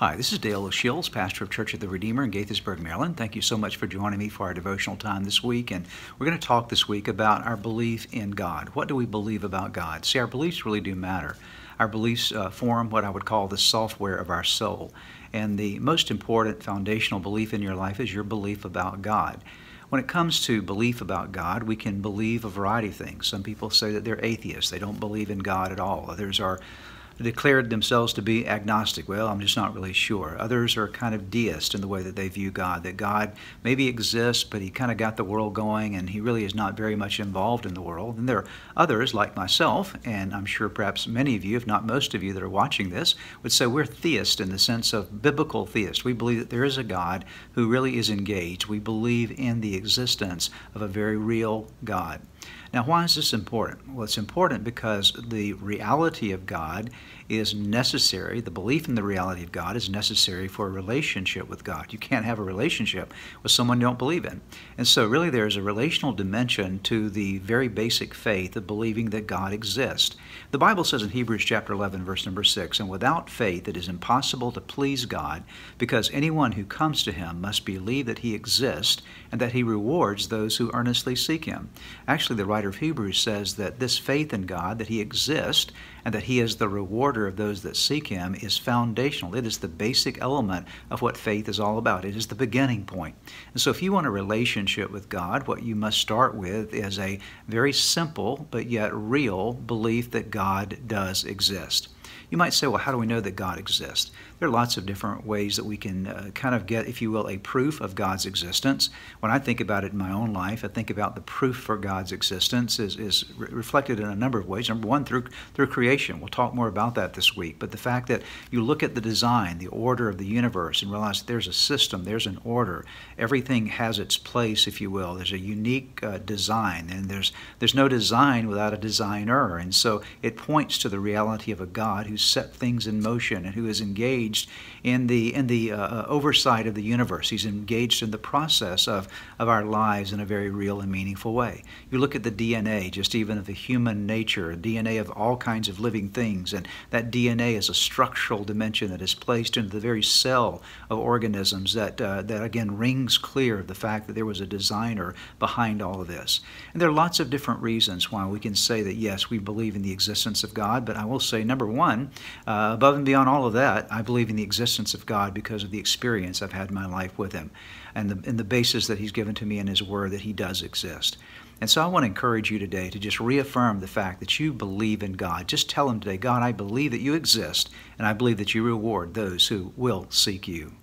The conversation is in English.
Hi, this is Dale O'Shields, pastor of Church of the Redeemer in Gaithersburg, Maryland. Thank you so much for joining me for our devotional time this week. And we're going to talk this week about our belief in God. What do we believe about God? See, our beliefs really do matter. Our beliefs form what I would call the software of our soul. And the most important foundational belief in your life is your belief about God. When it comes to belief about God, we can believe a variety of things. Some people say that they're atheists. They don't believe in God at all. Others are declared themselves to be agnostic. Well, I'm just not really sure. Others are kind of deist in the way that they view God, that God maybe exists, but he kind of got the world going and he really is not very much involved in the world. And there are others like myself, and I'm sure perhaps many of you, if not most of you that are watching this, would say we're theist in the sense of biblical theist. We believe that there is a God who really is engaged. We believe in the existence of a very real God. Now, why is this important? Well, it's important because the reality of God is necessary. The belief in the reality of God is necessary for a relationship with God. You can't have a relationship with someone you don't believe in. And so really there is a relational dimension to the very basic faith of believing that God exists. The Bible says in Hebrews chapter 11, verse number 6, "And without faith it is impossible to please God, because anyone who comes to him must believe that he exists and that he rewards those who earnestly seek him." Actually, the writer of Hebrews says that this faith in God, that he exists and that he is the rewarder of those that seek him, is foundational. It is the basic element of what faith is all about. It is the beginning point. And so if you want a relationship with God, what you must start with is a very simple but yet real belief that God does exist. You might say, well, how do we know that God exists? There are lots of different ways that we can kind of get, if you will, a proof of God's existence. When I think about it in my own life, I think about the proof for God's existence is reflected in a number of ways. Number one, through creation. We'll talk more about that this week. But the fact that you look at the design, the order of the universe, and realize that there's a system, there's an order. Everything has its place, if you will. There's a unique design, and there's no design without a designer. And so it points to the reality of a God who set things in motion and who is engaged in the oversight of the universe. He's engaged in the process of our lives in a very real and meaningful way. You look at the DNA, just even of the human nature, DNA of all kinds of living things, and that DNA is a structural dimension that is placed into the very cell of organisms that again rings clear of the fact that there was a designer behind all of this. And there are lots of different reasons why we can say that yes, we believe in the existence of God, but I will say number one, above and beyond all of that, I believe in the existence of God because of the experience I've had in my life with him and the basis that he's given to me in his word that he does exist. And so I want to encourage you today to just reaffirm the fact that you believe in God. Just tell him today, God, I believe that you exist, and I believe that you reward those who will seek you.